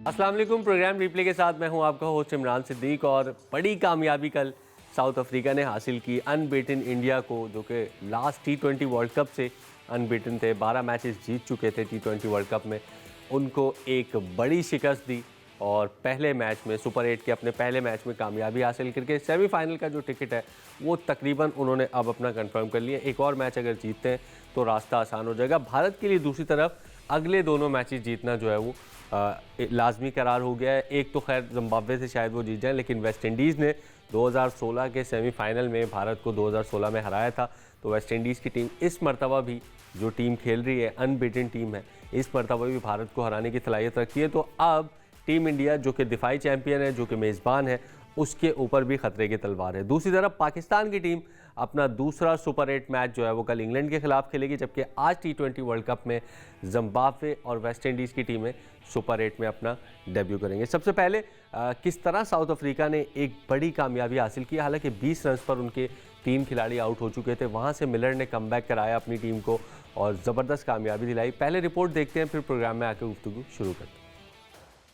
अस्सलाम वालेकुम। Programme replay के साथ मैं हूं आपका होस्ट इमरान सिद्दीक। और बड़ी कामयाबी कल साउथ अफ्रीका ने हासिल की अनबीटन इंडिया को, जो कि लास्ट T20 वर्ल्ड कप से अनबीटन थे, 12 मैचेस जीत चुके थे T20 वर्ल्ड कप में। उनको एक बड़ी शिकस्त दी और पहले मैच में सुपर 8 के अपने पहले मैच में कामयाबी हासिल करके सेमीफाइनल का जो टिकट है वो तकरीबन उन्होंने अब अपना कंफर्म कर लिया। एक और मैच अगर जीतते हैं तो रास्ता आसान हो जाएगा भारत के लिए। दूसरी तरफ अगले दोनों मैचेस जीतना जो है वो लाजमी करार हो गया है। एक तो खैर जिम्बाब्वे से शायद वो जीत जाए, लेकिन वेस्ट इंडीज़ ने 2016 के सेमीफाइनल में भारत को 2016 में हराया था। तो वेस्ट इंडीज़ की टीम इस मरतबा भी जो टीम खेल रही है, अनबीटन टीम है, इस मरतबा भी भारत को हराने की सलाहियत रखती है। तो अब टीम इंडिया जो कि दिफाई चैम्पियन है, जो कि मेज़बान है, उसके ऊपर भी खतरे की तलवार है। दूसरी तरफ पाकिस्तान की टीम अपना दूसरा सुपर 8 मैच जो है वो कल इंग्लैंड के खिलाफ खेलेगी, जबकि आज T20 वर्ल्ड कप में जिम्बाब्वे और वेस्ट इंडीज़ की टीमें सुपर 8 में अपना डेब्यू करेंगे। सबसे पहले किस तरह साउथ अफ्रीका ने एक बड़ी कामयाबी हासिल की। हालांकि 20 रन पर उनके 3 खिलाड़ी आउट हो चुके थे, वहाँ से मिलर ने कमबैक कराया अपनी टीम को और ज़बरदस्त कामयाबी दिलाई। पहले रिपोर्ट देखते हैं, फिर प्रोग्राम में आकर गुफ्तगू शुरू करते हैं।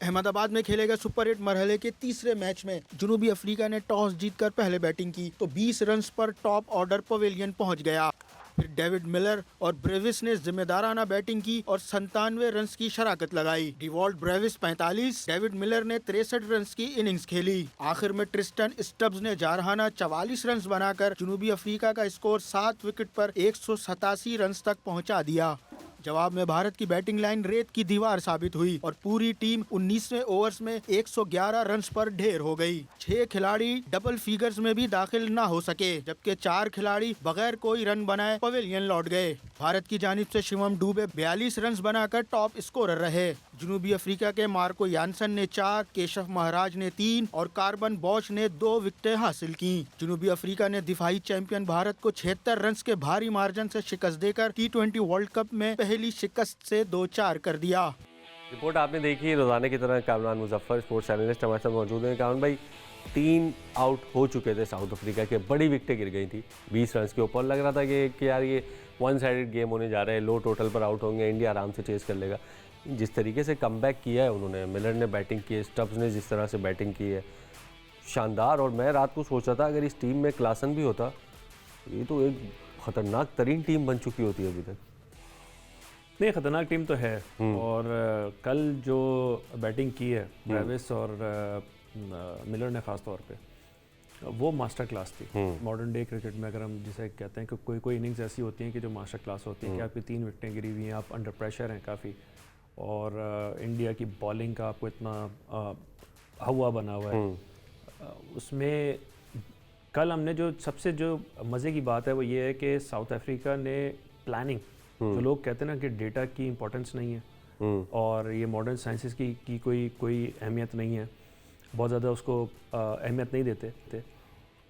अहमदाबाद में खेले गए सुपर 8 मरहले के तीसरे मैच में जनूबी अफ्रीका ने टॉस जीतकर पहले बैटिंग की तो 20 रन पर टॉप ऑर्डर पवेलियन पहुंच गया। फिर डेविड मिलर और ब्रेविस ने जिम्मेदाराना बैटिंग की और 97 रन की शराकत लगाई। डिवॉल्ट ब्रेविस 45, डेविड मिलर ने 63 रन की इनिंग्स खेली। आखिर में ट्रिस्टन स्टब्स ने जारहाना 44 रन बनाकर जनूबी अफ्रीका का स्कोर 7 विकेट पर 187 रन तक पहुंचा दिया। जवाब में भारत की बैटिंग लाइन रेत की दीवार साबित हुई और पूरी टीम 19वें ओवर्स में 111 रन पर ढेर हो गई। 6 खिलाड़ी डबल फिगर्स में भी दाखिल न हो सके, जबकि 4 खिलाड़ी बगैर कोई रन बनाए पवेलियन लौट गए। भारत की जानिब से शिवम डुबे 42 रन बनाकर टॉप स्कोरर रहे। जनूबी अफ्रीका के मार्को यानसन ने 4, केशव महाराज ने 3 और कार्बन बॉश ने 2 विकेटें हासिल की। जनूबी अफ्रीका ने दिफाई चैंपियन भारत को 76 रन के भारी मार्जिन से शिकस्त देकर T20 वर्ल्ड कप में पहली शिकस्त से 2-4 कर दिया। रिपोर्ट आपने देखी, रोजाना की तरह कामरान मुजफ्फर स्पोर्ट्स एनालिस्ट हमारे साथ मौजूद हैं। कामरान भाई, 3 आउट हो चुके थे साउथ अफ्रीका के, बड़ी विकेटें गिर गई थी 20 रन के ऊपर। लग रहा था कि यार ये वन साइडेड गेम होने जा रहा है, लो टोटल पर आउट होंगे, इंडिया आराम से चेस कर लेगा। जिस तरीके से कमबैक किया है उन्होंने, मिलर ने बैटिंग की है, स्टब्स ने जिस तरह से बैटिंग की है, शानदार। और मैं रात को सोचा था अगर इस टीम में क्लासन भी होता, ये तो एक ख़तरनाक तरीन टीम बन चुकी होती है अभी तक। नहीं, ख़तरनाक टीम तो है। और कल जो बैटिंग की है ब्रेविस और मिलर ने ख़ास तौर पे, वो मास्टर क्लास थी। मॉडर्न डे क्रिकेट में अगर हम जिसे कहते हैं कि कोई इनिंग्स ऐसी होती हैं कि जो मास्टर क्लास होती है कि आपकी 3 विकेटें गिरी हुई हैं, आप अंडर प्रेशर हैं काफ़ी, और इंडिया की बॉलिंग का आपको इतना हवा बना हुआ है। उसमें कल हमने जो सबसे जो मज़े की बात है वो ये है कि साउथ अफ्रीका ने प्लानिंग, जो लोग कहते हैं ना कि डेटा की इंपॉर्टेंस नहीं है और ये मॉडर्न साइंसेस की कोई अहमियत नहीं है, बहुत ज़्यादा उसको अहमियत नहीं देते थे,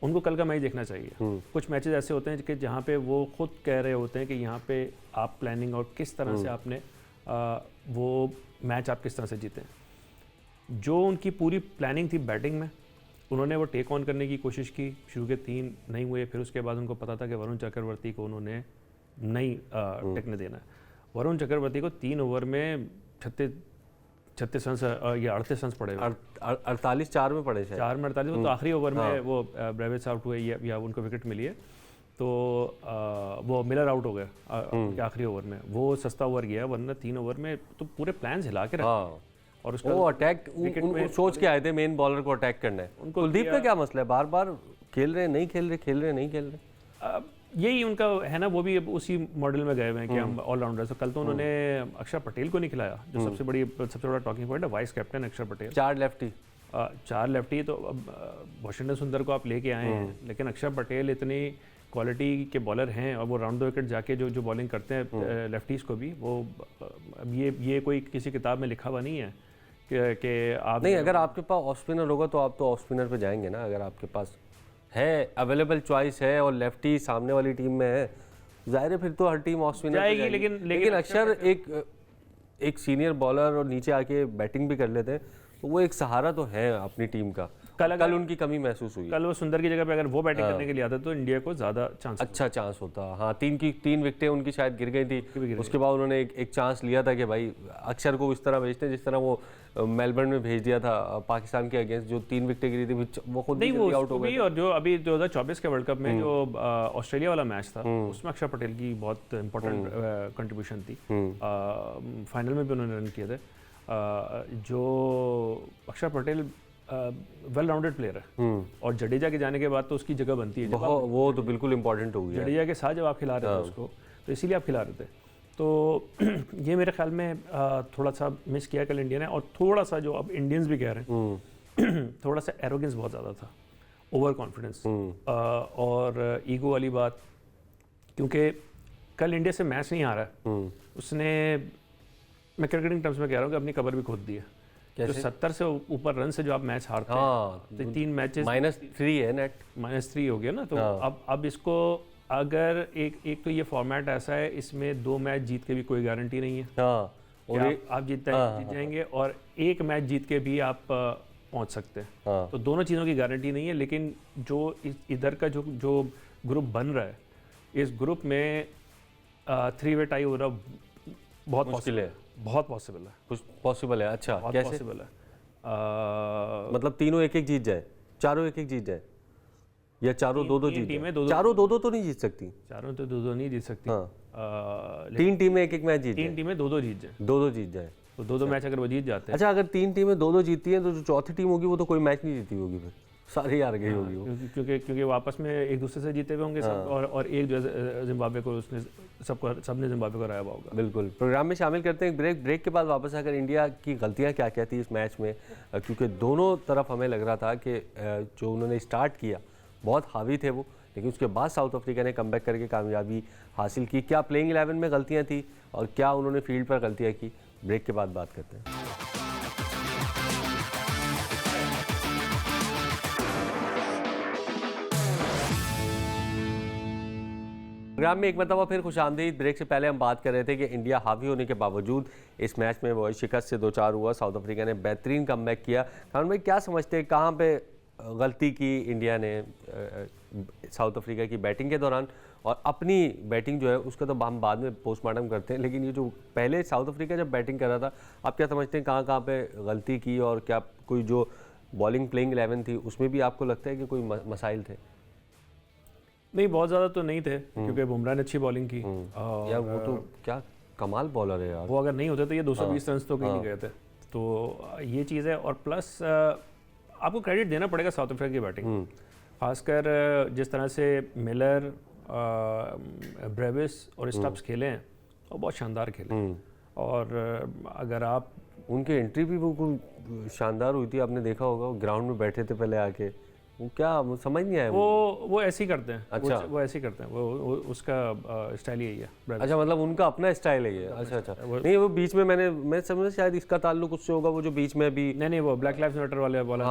उनको कल का मैच देखना चाहिए। कुछ मैचेस ऐसे होते हैं कि जहाँ पे वो खुद कह रहे होते हैं कि यहाँ पे आप प्लानिंग और किस तरह से आपने वो मैच आप किस तरह से जीते। जो उनकी पूरी प्लानिंग थी बैटिंग में, उन्होंने वो टेक ऑन करने की कोशिश की। शुरू के 3 नहीं हुए, फिर उसके बाद उनको पता था कि वरुण चक्रवर्ती को उन्होंने नहीं टिकने देना है। वरुण चक्रवर्ती को 3 ओवर में 36 रन या 38 रन पड़े, 48-4 में पड़े, 4 में 48। तो आखिरी ओवर में वो ब्रेविस आउट हुए या उनको विकेट मिली है, तो वो मिलर आउट हो गया आखिरी ओवर में। वो सस्ता ओवर गया, वरना 3 ओवर में तो पूरे प्लान्स हिला के रखे। और उसका वो अटैक सोच के आए थे, मेन बॉलर को अटैक करना है। उनको कुलदीप का क्या मसला है, बार बार खेल रहे नहीं खेल रहे, खेल रहे नहीं खेल रहे। यही उनका है ना, वो भी उसी मॉडल में गए हुए हैं कि हम ऑलराउंडर। तो कल तो उन्होंने अक्षर पटेल को नहीं खिलाया, जो सबसे बड़ा टॉकिंग पॉइंट है, वाइस कैप्टन अक्षर पटेल। 4 lefty, 4 lefty. तो अब वाशिंगटन सुंदर को आप लेके आए हैं, लेकिन अक्षर पटेल इतनी क्वालिटी के बॉलर हैं और वो राउंड द विकेट जाके जो बॉलिंग करते हैं लेफ्टीज़ को भी, वो अब ये कोई किसी किताब में लिखा हुआ नहीं है कि आप नहीं, अगर आपके पास ऑफ स्पिनर होगा तो आप तो ऑफ स्पिनर पे जाएंगे ना। अगर आपके पास है अवेलेबल चॉइस है और लेफ्टी सामने वाली टीम में है, जाहिर है फिर तो हर टीम ऑफ स्पिनर जाएगी। लेकिन अक्षर एक सीनियर बॉलर और नीचे आके बैटिंग भी कर लेते हैं, तो वो एक सहारा तो है अपनी टीम का। कल उनकी कमी महसूस हुई। कल वो सुंदर की जगह पे अगर वो बैटिंग करने के लिए आता तो इंडिया को ज़्यादा चांस अच्छा चांस होता। हाँ, तीन विकेटें उनकी शायद गिर गई थी। उसके बाद उन्होंने एक चांस लिया था कि भाई अक्षर को इस तरह भेजते हैं जिस तरह वो मेलबर्न में भेज दिया था पाकिस्तान के अगेंस्ट, जो 3 विकेटें गिरी थी वो खुद नहीं, भी आउट हो गए। और जो अभी 2024 के वर्ल्ड कप में जो ऑस्ट्रेलिया वाला मैच था उसमें अक्षर पटेल की बहुत इंपॉर्टेंट कंट्रीब्यूशन थी। फाइनल में भी उन्होंने रन किए थे। जो अक्षर पटेल वेल राउंडेड प्लेयर है और जडेजा के जाने के बाद तो उसकी जगह बनती है। वो तो बिल्कुल इंपॉर्टेंट हो गया। जडेजा के साथ जब आप खिला रहे थे उसको, तो इसीलिए आप खिला रहे थे। तो ये मेरे ख्याल में थोड़ा सा मिस किया कल इंडिया ने। और थोड़ा सा जो अब इंडियंस भी कह रहे हैं थोड़ा सा एरोगेंस बहुत ज़्यादा था, ओवर कॉन्फिडेंस और ईगो वाली बात। क्योंकि कल इंडिया से मैच नहीं आ रहा है, उसने, मैं क्रिकेटिंग टर्म्स में कह रहा हूँ कि अपनी कबर भी खोद दी है। जो 70 से ऊपर रन से जो आप मैच हारते हैं, तो 3 मैचेस -3 है नेट, -3 हो गया ना। तो अब इसको अगर एक तो ये फॉर्मेट ऐसा है, इसमें 2 मैच जीत के भी कोई गारंटी नहीं है। और आप जीत जाएंगे और 1 मैच जीत के भी आप पहुंच सकते हैं। तो दोनों चीज़ों की गारंटी नहीं है। लेकिन जो इधर का जो ग्रुप बन रहा है, इस ग्रुप में 3 वे टाई हो रहा बहुत मुश्किल है। बहुत पॉसिबल है। कुछ पॉसिबल है। अच्छा, बहुत कैसे पॉसिबल है? मतलब तीनों 1-1 जीत जाए, चारों 1-1 जीत जाए, या चारों 2-2 जीत जाए? चारों 2-2 तो नहीं जीत सकती। चारों तो 2-2 नहीं जीत सकती। 3 टीमें 1-1 मैच जीत जाए। 3 टीमें 2-2 जीत जाए। 2-2 जीत जाए तो 2-2 मैच अगर वो जीत जाते हैं। अच्छा, अगर 3 टीमें 2-2 जीतती हैं तो जो चौथी टीम होगी वो तो कोई मैच नहीं जीती होगी, फिर सारी हार गई होगी वो। क्योंकि वो आपस में एक दूसरे से जीते हुए होंगे सब। और एक जो जिम्बाब्वे को उसने सबने जिम्बाब्वे को हराया हुआ होगा। बिल्कुल। प्रोग्राम में शामिल करते हैं ब्रेक के बाद वापस आकर इंडिया की गलतियां क्या क्या थी इस मैच में, क्योंकि दोनों तरफ हमें लग रहा था कि जो उन्होंने स्टार्ट किया बहुत हावी थे वो, लेकिन उसके बाद साउथ अफ्रीका ने कमबैक करके कामयाबी हासिल की। क्या प्लेइंग 11 में गलतियाँ थी और क्या उन्होंने फील्ड पर गलतियाँ की, ब्रेक के बाद बात करते हैं। प्रोग्राम में एक मरतबा फिर खुशामदीद। ब्रेक से पहले हम बात कर रहे थे कि इंडिया हावी होने के बावजूद इस मैच में वो शिकस्त से 2-4 हुआ। साउथ अफ्रीका ने बेहतरीन कमबैक किया। खान भाई, क्या समझते हैं कहाँ पे गलती की इंडिया ने साउथ अफ्रीका की बैटिंग के दौरान? और अपनी बैटिंग जो है उसका तो हम बाद में पोस्टमार्टम करते हैं, लेकिन ये जो पहले साउथ अफ्रीका जब बैटिंग कर रहा था, आप क्या समझते हैं कहाँ कहाँ पे गलती की? और क्या कोई जो बॉलिंग प्लेइंग 11 थी उसमें भी आपको लगता है कि कोई मसाइल थे? नहीं, बहुत ज़्यादा तो नहीं थे, क्योंकि बुमराह ने अच्छी बॉलिंग की। यार वो तो क्या कमाल बॉलर है यार। वो अगर नहीं होते तो ये 220 रन तो कहीं नहीं गए थे। तो ये चीज़ है। और प्लस आपको क्रेडिट देना पड़ेगा साउथ अफ्रीका की बैटिंग, खासकर जिस तरह से मिलर, ब्रेविस और स्टब्स खेले हैं, वो बहुत शानदार खेले। और अगर आप, उनकी एंट्री भी बिल्कुल शानदार हुई थी, आपने देखा होगा। ग्राउंड में बैठे थे पहले आके, वो क्या समझ नहीं आया। वो ऐसे ही करते हैं। अच्छा, वो ऐसे ही करते हैं। वो उसका स्टाइल यही है। अच्छा, मतलब उनका अपना स्टाइल है ये। अच्छा। नहीं, वो बीच में मैं समझा शायद इसका ताल्लुक उससे होगा, वो जो बीच में भी। नहीं, वो ब्लैक लाइव्स मैटर वाले बोला।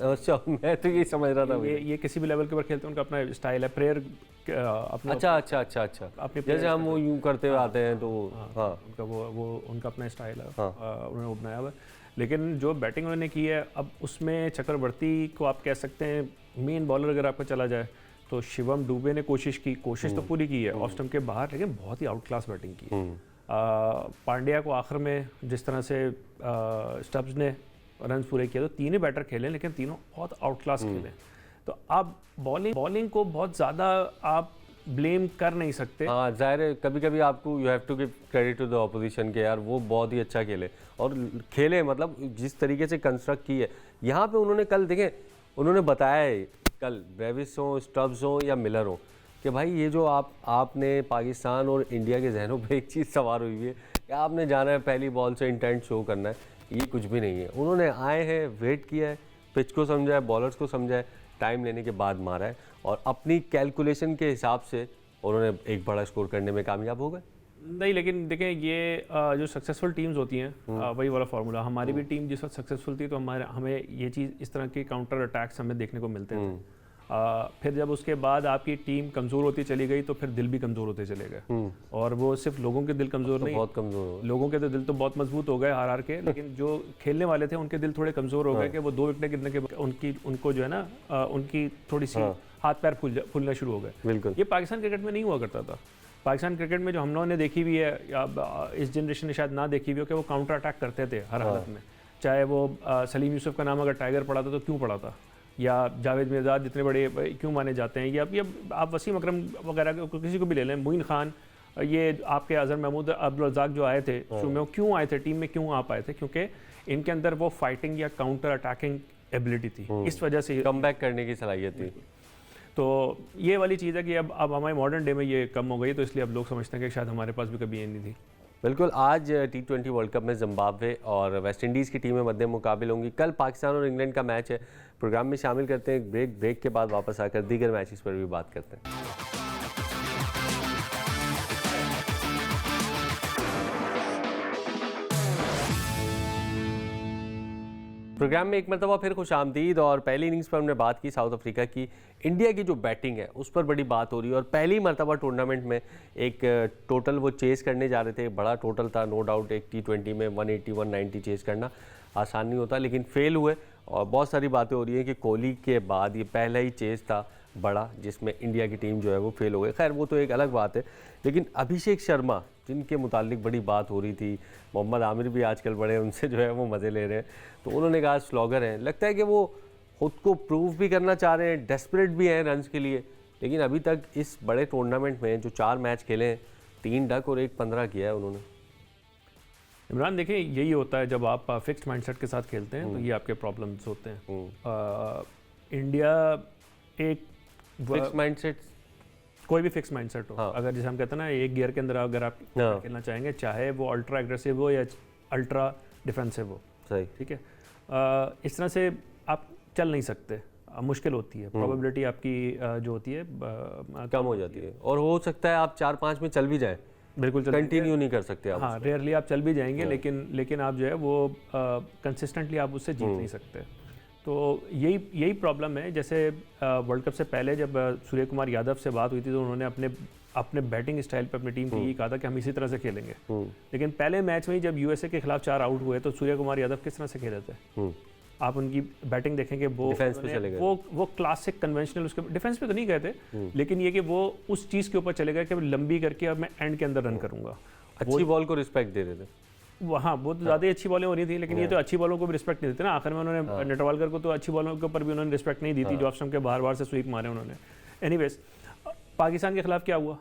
अच्छा, मैं तो ये समझ रहा था। ये किसी भी लेवल के ऊपर खेलते हैं, उनका अपना स्टाइल है। प्रेयर अपना। अच्छा। जैसे हम वो यूं करते हुए आते हैं तो हाँ, उनका अपना स्टाइल है। उन्होंने वो बनाया हुआ है। लेकिन जो बैटिंग उन्होंने की है, अब उसमें चक्रवर्ती को आप कह सकते हैं मेन बॉलर अगर आपका चला जाए, तो शिवम दुबे ने कोशिश तो पूरी की है ऑफ स्टंप के बाहर, लेकिन बहुत ही आउट क्लास बैटिंग की। पांड्या को आखिर में जिस तरह से स्टब्स ने रन पूरे किए, तो तीनों बैटर खेले, लेकिन तीनों बहुत आउट क्लास खेले। तो अब बॉलिंग को बहुत ज़्यादा आप ब्लेम कर नहीं सकते। हाँ, जाहिर है कभी कभी आपको you have to give credit to the opposition के, यार वो बहुत ही अच्छा खेले मतलब जिस तरीके से कंस्ट्रक्ट की है। यहाँ पे उन्होंने कल देखें, उन्होंने बताया है कल, ब्रेविस हो, स्टब्स हो या मिलर हो, कि भाई ये जो आपने पाकिस्तान और इंडिया के जहनों पे एक चीज़ सवार हुई है कि आपने जाना है पहली बॉल से इंटेंट शो करना है, ये कुछ भी नहीं है। उन्होंने आए हैं, वेट किया है, पिच को समझा है, बॉलर्स को समझा है, टाइम लेने के बाद मारा है और अपनी कैलकुलेशन के हिसाब से उन्होंने एक बड़ा स्कोर करने में कामयाब हो गए। नहीं, लेकिन देखें ये जो सक्सेसफुल टीम्स होती हैं, वही वाला फार्मूला। हमारी भी टीम जिस वक्त सक्सेसफुल थी तो हमें ये चीज़, इस तरह के काउंटर अटैक्स हमें देखने को मिलते थे। फिर जब उसके बाद आपकी टीम कमज़ोर होती चली गई तो फिर दिल भी कमज़ोर होते चले गए। और वो सिर्फ लोगों के दिल कमज़ोर नहीं, बहुत कमज़ोर हो। लोगों के तो दिल तो बहुत मजबूत हो गए हार हार के, लेकिन जो खेलने वाले थे उनके दिल थोड़े कमज़ोर हो गए कि वो 2 विकेट गिरने के उनको जो है ना उनकी थोड़ी सी हाथ पैर फूलना शुरू हो गए। बिल्कुल, ये पाकिस्तान क्रिकेट में नहीं हुआ करता था। पाकिस्तान क्रिकेट में जो हम लोगों ने देखी हुई है, या इस जनरेशन ने शायद ना देखी हुई हो, कि वो काउंटर अटैक करते थे हर हालत में। चाहे वो सलीम यूसुफ का नाम अगर टाइगर पड़ा था तो क्यों पड़ा था, या जावेद मिर्ज़ा जितने बड़े क्यों माने जाते हैं, या आप वसीम अकरम वगैरह किसी को भी ले लें, मोइन खान, ये आपके अजहर महमूद अब्दुल रज़ाक जो आए थे शुरू में, वो क्यों आए थे टीम में, क्यों आ पाए थे? क्योंकि इनके अंदर वो फाइटिंग या काउंटर अटैकिंग एबिलिटी थी, इस वजह से कमबैक करने की सलाहियत थी। तो ये वाली चीज़ है कि अब हमारे मॉडर्न डे में ये कम हो गई, तो इसलिए अब लोग समझते हैं कि शायद हमारे पास भी कभी ये नहीं थी। बिल्कुल, आज T20 वर्ल्ड कप में जिम्बाब्वे और वेस्ट इंडीज़ की टीमें मध्य मुकाबले होंगी। कल पाकिस्तान और इंग्लैंड का मैच है। प्रोग्राम में शामिल करते हैं एक ब्रेक के बाद वापस आकर दीगर मैचेस पर भी बात करते हैं। प्रोग्राम में एक मरतबा फिर खुशामदीद। और पहली इनिंग्स पर हमने बात की साउथ अफ्रीका की। इंडिया की जो बैटिंग है उस पर बड़ी बात हो रही है, और पहली मरतबा टूर्नामेंट में एक टोटल वो चेज़ करने जा रहे थे। बड़ा टोटल था, नो डाउट। एक T20 में 180 190 चेज़ करना आसान नहीं होता, लेकिन फेल हुए। और बहुत सारी बातें हो रही हैं कि कोहली के बाद ये पहला ही चेज़ था बड़ा जिसमें इंडिया की टीम जो है वो फेल हो गई। खैर वो तो एक अलग बात है। लेकिन अभिषेक शर्मा जिनके मुतालिक बड़ी बात हो रही थी, मोहम्मद आमिर भी आजकल बड़े उनसे जो है वो मज़े ले रहे हैं, तो उन्होंने कहा स्लॉगर हैं। लगता है कि वो खुद को प्रूव भी करना चाह रहे हैं, डेस्परेट भी हैं रन्स के लिए। लेकिन अभी तक इस बड़े टूर्नामेंट में जो 4 मैच खेले हैं, 3 डक और 1 15 किया है उन्होंने। इमरान देखिए, यही होता है जब आप फिक्स्ड माइंडसेट के साथ खेलते हैं, तो ये आपके प्रॉब्लम्स होते हैं। इंडिया एक फिक्स माइंडसेट, कोई भी फिक्स माइंडसेट हो, हाँ। अगर जैसे हम कहते हैं ना, एक गियर के अंदर अगर आप खेलना चाहेंगे, चाहे वो अल्ट्रा एग्रेसिव हो या अल्ट्रा डिफेंसिव हो, सही, ठीक है, इस तरह से आप चल नहीं सकते, मुश्किल होती है। प्रोबेबिलिटी आपकी जो होती है कम हो जाती है। और हो सकता है आप 4-5 में चल भी जाएं, बिल्कुल कंटिन्यू नहीं कर सकते आप। हाँ, रेयरली आप चल भी जाएंगे, लेकिन आप जो है वो कंसिस्टेंटली आप उससे जीत नहीं सकते। तो यही प्रॉब्लम है। जैसे वर्ल्ड कप से पहले जब सूर्य कुमार यादव से बात हुई थी, तो उन्होंने अपने बैटिंग स्टाइल पे अपनी टीम की यही कहा था कि हम इसी तरह से खेलेंगे। लेकिन पहले मैच में ही जब यूएसए के खिलाफ 4 आउट हुए, तो सूर्य कुमार यादव किस तरह से खेले थे? आप उनकी बैटिंग देखेंगे, वो क्लासिक कन्वेंशनल, उसके डिफेंस पे तो नहीं गए थे, लेकिन ये कि वो उस चीज़ के ऊपर चले गए कि लंबी करके अब मैं एंड के अंदर रन करूंगा। अच्छी बॉल को रिस्पेक्ट दे रहे थे। हाँ, वो तो ज़्यादा ही अच्छी बॉलें हो रही थी, लेकिन ये तो अच्छी बॉलों को भी रिस्पेक्ट नहीं देते ना। आखिर में उन्होंने नेटवालकर को तो अच्छी बॉलों के ऊपर भी उन्होंने रिस्पेक्ट नहीं दी थी, जो ऑफ स्टंप के बार से स्वीप मारे उन्होंने। एनीवेज, पाकिस्तान के खिलाफ क्या हुआ?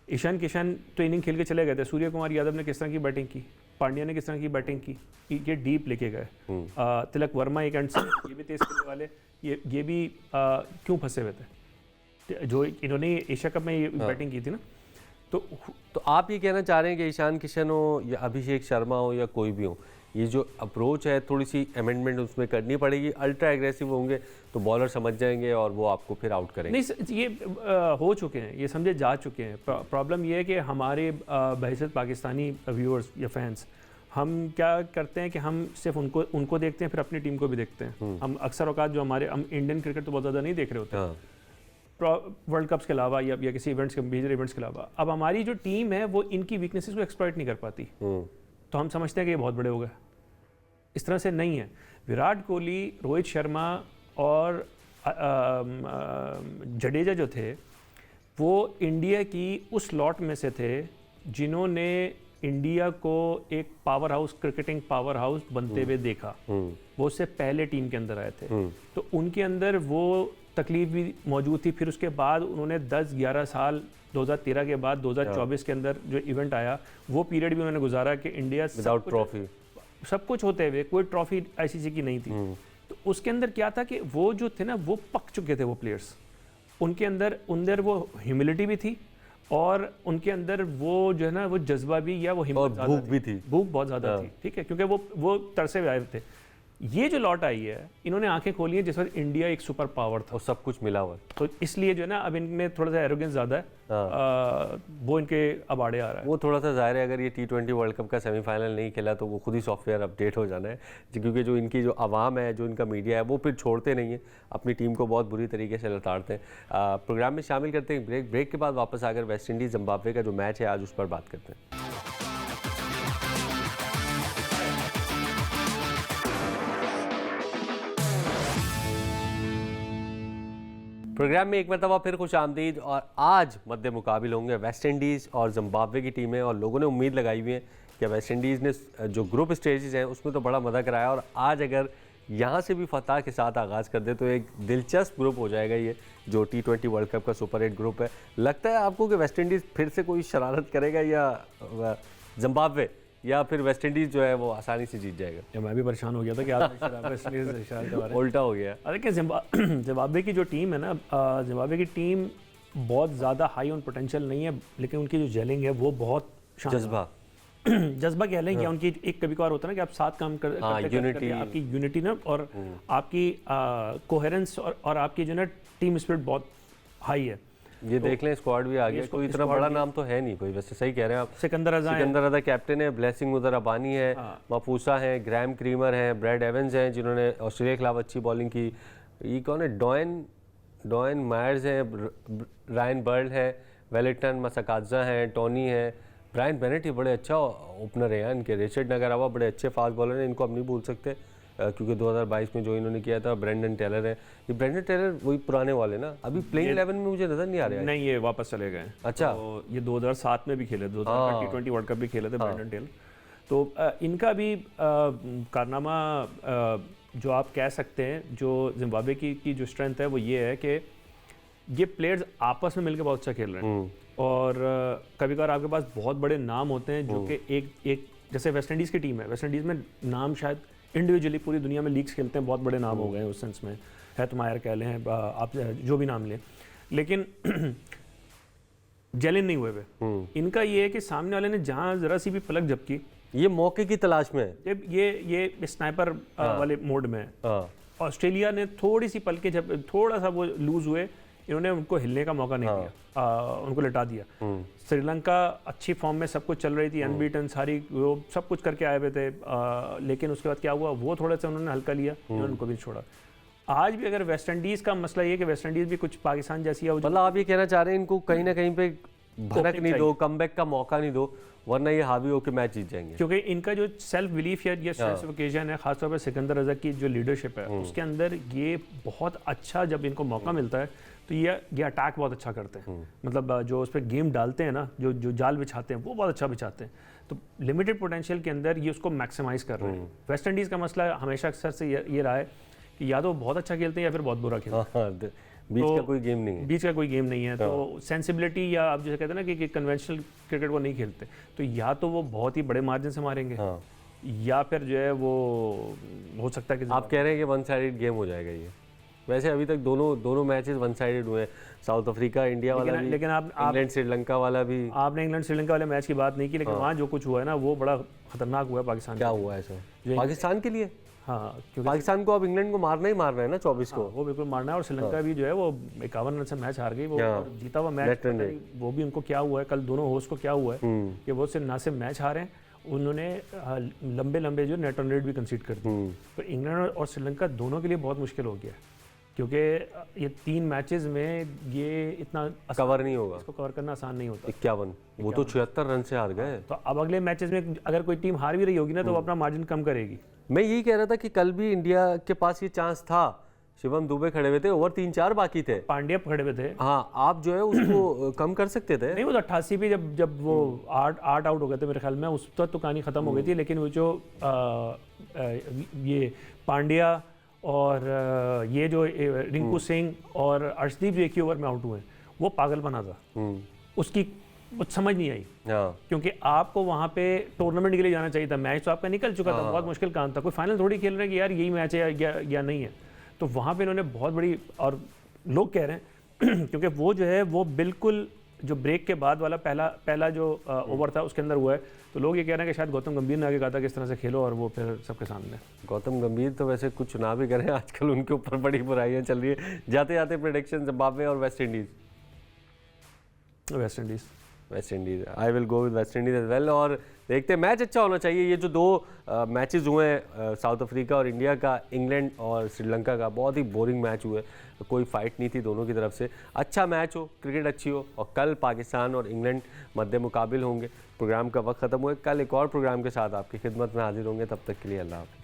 ईशान किशन तो इनिंग खेल के चले गए थे। सूर्य कुमार यादव ने किस तरह की बैटिंग की, पांड्या ने किस तरह की बैटिंग की, ये डीप लेके गए। तिलक वर्मा एक एंड से, ये भी तेज़ खेलने वाले, ये भी क्यों फंसे हुए थे? जो इन्होंने एशिया कप में ये बैटिंग की थी ना, तो आप ये कहना चाह रहे हैं कि ईशान किशन हो या अभिषेक शर्मा हो या कोई भी हो, ये जो अप्रोच है थोड़ी सी अमेंडमेंट उसमें करनी पड़ेगी। अल्ट्रा एग्रेसिव होंगे तो बॉलर समझ जाएंगे और वो आपको फिर आउट करेंगे। नहीं, ये हो चुके हैं, ये समझे जा चुके हैं। प्रॉब्लम ये है कि हमारे बहैसियत पाकिस्तानी व्यूअर्स या फैंस, हम क्या करते हैं कि हम सिर्फ उनको देखते हैं, फिर अपनी टीम को भी देखते हैं। हम अक्सर औकात जो हम इंडियन क्रिकेट तो बहुत ज़्यादा नहीं देख रहे होते हैं, वर्ल्ड कप्स के अलावा या किसी इवेंट्स के, मेजर इवेंट्स के अलावा। अब हमारी जो टीम है वो इनकी वीकनेसेस को एक्सप्लॉइट नहीं कर पाती, तो हम समझते हैं कि ये बहुत बड़े हो गए। इस तरह से नहीं है। विराट कोहली, रोहित शर्मा और जडेजा जो थे, वो इंडिया की उस लॉट में से थे जिन्होंने इंडिया को एक power house, cricketing power house बनते हुए देखा। वो उससे पहले टीम के अंदर आए थे, तो उनके अंदर वो तकलीफ भी मौजूद थी। फिर उसके बाद उन्होंने 10-11 साल, 2013 के बाद 2024 के अंदर जो इवेंट आया, वो पीरियड भी उन्होंने गुजारा कि इंडिया विदाउट ट्रॉफी, सब कुछ होते हुए कोई ट्रॉफी आईसीसी की नहीं थी। तो उसके अंदर क्या था कि वो जो थे ना, वो पक चुके थे वो प्लेयर्स। उनके अंदर वो ह्यूमिलिटी भी थी, और उनके अंदर वो जो है ना, वो जज्बा भी, या वो हिम्मत, भूख भी थी, भूख बहुत ज़्यादा थी, ठीक है, क्योंकि वो तरसे हुए आए थे। ये जो लॉट आई है, इन्होंने आंखें खोली हैं जिस वक्त इंडिया एक सुपर पावर था, और सब कुछ मिला हुआ है। तो इसलिए जो है ना अब इनमें थोड़ा सा एरोगेंस ज़्यादा है, वो इनके अब आड़े आ रहा है। वो थोड़ा सा ज़ाहिर है, अगर ये T20 वर्ल्ड कप का सेमीफाइनल नहीं खेला तो वो खुद ही सॉफ्टवेयर अपडेट हो जाना है, क्योंकि जो इनकी जो आवाम है, जो इनका मीडिया है, वो फिर छोड़ते नहीं है, अपनी टीम को बहुत बुरी तरीके से लताड़ते हैं। प्रोग्राम में शामिल करते हैं ब्रेक के बाद वापस आकर वेस्ट इंडीज़ जिम्बाब्वे का जो मैच है आज उस पर बात करते हैं। प्रोग्राम में एक मरतबा फिर खुश आमदीद, और आज मद्दे मुकाबिल होंगे वेस्ट इंडीज़ और जिम्बाब्वे की टीमें, और लोगों ने उम्मीद लगाई हुई है कि वेस्ट इंडीज़ ने जो ग्रुप स्टेजेस हैं उसमें तो बड़ा मज़ा कराया, और आज अगर यहाँ से भी फतह के साथ आगाज़ कर दे तो एक दिलचस्प ग्रुप हो जाएगा ये जो T20 वर्ल्ड कप का सुपर 8 ग्रुप है। लगता है आपको कि वेस्ट इंडीज़ फिर से कोई शरारत करेगा या जिम्बाब्वे, या फिर वेस्ट इंडीज़ जो है वो आसानी से जीत जाएगा? या मैं भी परेशान हो गया था कि आप उल्टा हो गया। देखिए जिम्बाब्वे की जो टीम है ना, जिम्बाब्वे की टीम बहुत ज़्यादा हाई ऑन पोटेंशियल नहीं है, लेकिन उनकी जो जेलिंग है वो बहुत जज्बा कह लें, या उनकी एक कभी कभार होता है ना कि आप साथ काम करते आपकी यूनिटी ना, और आपकी कोहेरेंस और आपकी जो ना टीम स्पिरिट बहुत हाई है। ये देख लें, स्क्वाड भी आ गया, कोई इतना बड़ा नाम तो है नहीं कोई, वैसे सही कह रहे हैं आप। सिकंदर रजा कैप्टन है, ब्लेसिंग उदर अबानी है, माफूसा है, ग्रैम क्रीमर है, ब्रैड एवंस हैं जिन्होंने ऑस्ट्रेलिया के खिलाफ अच्छी बॉलिंग की। ये कौन है? डॉयन मायर्स है, रायन बर्ल है, वेलिंगटन मसकाजा है, टोनी है, ब्रायन बेनेट, ये बड़े अच्छा ओपनर है इनके। रिचर्ड नगरावा बड़े अच्छे फास्ट बॉलर हैं, इनको हम नहीं भूल सकते क्योंकि 2022 में जो इन्होंने किया था। ब्रेंडन टेलर है, ये ब्रेंडन टेलर वही पुराने वाले ना, अभी प्लेइंग 11 में मुझे नजर नहीं आ रहा है। नहीं, ये वापस चले गए। अच्छा, तो ये 2007 में भी खेले, 2000 T20 वर्ल्ड कप भी खेले थे ब्रेंडन टेलर। तो इनका भी कारनामा जो आप कह सकते हैं, जो जिम्बाब्वे की जो स्ट्रेंथ है वो ये है कि ये प्लेयर्स आपस में मिलकर बहुत अच्छा खेल रहे हैं, और कभी कभार आपके पास बहुत बड़े नाम होते हैं जो कि एक जैसे वेस्ट इंडीज़ की टीम है, वेस्ट इंडीज़ में नाम शायद इंडिविजुअली पूरी दुनिया में लीग्स खेलते हैं, बहुत बड़े नाम हो गए हैं उस सेंस में, है तो मायर कह लें, आप जो भी नाम लें, लेकिन जेलिन नहीं हुए वे। इनका ये है कि सामने वाले ने जहाँ ज़रा सी भी पलक झपकी, ये मौके की तलाश में है, ये स्नाइपर वाले मोड में है। ऑस्ट्रेलिया ने थोड़ी सी पलके जब थोड़ा सा वो लूज हुए, इन्होंने उनको हिलने का मौका नहीं दिया, उनको लटा दिया। श्रीलंका अच्छी फॉर्म में सब कुछ चल रही थी, अनबीटन सारी, वो सब कुछ करके आए हुए थे, लेकिन उसके बाद क्या हुआ, वो थोड़ा सा उन्होंने हल्का लिया, इन्होंने उनको भी छोड़ा। आज भी अगर वेस्ट इंडीज़ का मसला ये कि वेस्ट इंडीज़ भी कुछ पाकिस्तान जैसी है, मतलब आप ये कहना चाह रहे हैं इनको कहीं ना कहीं पे भनक नहीं दो, कमबैक का मौका नहीं दो, वरना ये हावी होकर मैच जीत जाएंगे। क्योंकि इनका जो सेल्फ बिलीफ या ये सेंस ऑफ ओकेजन है, खासतौर पर सिकंदर रजा की जो लीडरशिप है उसके अंदर, ये बहुत अच्छा, जब इनको मौका मिलता है तो ये अटैक बहुत अच्छा करते हैं। मतलब जो उस पर गेम डालते हैं ना, जो जाल बिछाते हैं वो बहुत अच्छा बिछाते हैं, तो लिमिटेड पोटेंशियल के अंदर ये उसको मैक्सिमाइज कर रहे हैं। वेस्ट इंडीज़ का मसला हमेशा अक्सर से ये रहा है कि या तो बहुत अच्छा खेलते हैं या फिर बहुत बुरा खेलते हैं, बीच का कोई गेम नहीं है, बीच का कोई गेम नहीं है। तो सेंसिबिलिटी, या आप जैसे कहते हैं ना कि कन्वेंशनल क्रिकेट वो नहीं खेलते, तो या तो वो बहुत ही बड़े मार्जिन से मारेंगे, या फिर जो है वो हो सकता है कि आप कह रहे हैं कि वन साइडेड गेम हो जाएगा ये। वैसे अभी तक दोनों मैचेस वन साइडेड हुए हैं, साउथ अफ्रीका इंडिया वाला भी, लेकिन इंग्लैंड श्रीलंका वाला भी। आपने इंग्लैंड श्रीलंका वाले मैच की बात नहीं की, लेकिन वहाँ जो कुछ हुआ है ना वो बड़ा खतरनाक हुआ है पाकिस्तान। क्या हुआ है सर पाकिस्तान के लिए? हाँ, क्योंकि पाकिस्तान को अब इंग्लैंड को मारना ही मारना है ना 24 को, वो बिल्कुल मारना है। और श्रीलंका भी जो है वो 51 रन से मैच हार गई, वो जीता हुआ मैच, वो भी उनको क्या हुआ है, कल दोनों होस्ट को क्या हुआ है कि वो सिर्फ ना सिर्फ मैच हारे, उन्होंने लंबे जो नेट रन रेट भी कंसीड कर दी। तो इंग्लैंड और श्रीलंका दोनों के लिए बहुत मुश्किल हो गया, क्योंकि ये 3 मैचेस में ये इतना कवर नहीं होगा, इसको कवर करना आसान नहीं होता। 51 वो तो 76 रन से हार गए। तो अब अगले मैचेस में अगर कोई टीम हार भी रही होगी ना तो वो अपना मार्जिन कम करेगी। मैं यही कह रहा था कि कल भी इंडिया के पास ये चांस था, शिवम दुबे खड़े हुए थे, ओवर 3-4 बाकी थे, पांड्या खड़े हुए थे। हाँ, आप जो है उसको कम कर सकते थे। नहीं, वो 88 भी जब वो 8 आउट हो गए थे मेरे ख्याल में, उस तो कहानी खत्म हो गई थी। लेकिन वो जो ये पांड्या और ये जो रिंकू सिंह और अर्शदीप जो एक ही ओवर में आउट हुए, वो पागल बना था, उसकी समझ नहीं आई, क्योंकि आपको वहाँ पे टूर्नामेंट के लिए जाना चाहिए था, मैच तो आपका निकल चुका था, बहुत मुश्किल काम था, कोई फाइनल थोड़ी खेल रहे हैं कि यार यही मैच है या नहीं है। तो वहाँ पे इन्होंने बहुत बड़ी, और लोग कह रहे हैं क्योंकि वो जो है वो बिल्कुल जो ब्रेक के बाद वाला पहला जो ओवर था उसके अंदर हुआ है, तो लोग ये कह रहे हैं कि शायद गौतम गंभीर ने आगे कहा था कि इस तरह से खेलो, और वो फिर सबके सामने। गौतम गंभीर तो वैसे कुछ चुनाव भी कर रहे हैं आजकल, उनके ऊपर बड़ी बुराइयां चल रही है। जाते जाते प्रेडिक्शन जिम्बाब्वे और West Indies. West Indies, I will go with West Indies as well. और देखते हैं, मैच अच्छा होना चाहिए। ये जो दो मैचेस हुए हैं साउथ अफ्रीका और इंडिया का, इंग्लैंड और श्रीलंका का, बहुत ही बोरिंग मैच हुए, कोई फाइट नहीं थी दोनों की तरफ से। अच्छा मैच हो, क्रिकेट अच्छी हो, और कल पाकिस्तान और इंग्लैंड मद्दे मुकाबिल होंगे। प्रोग्राम का वक्त ख़त्म हुआ, कल एक और प्रोग्राम के साथ आपकी खिदमत में हाजिर होंगे, तब तक के लिए अल्लाह हाफ़िज़।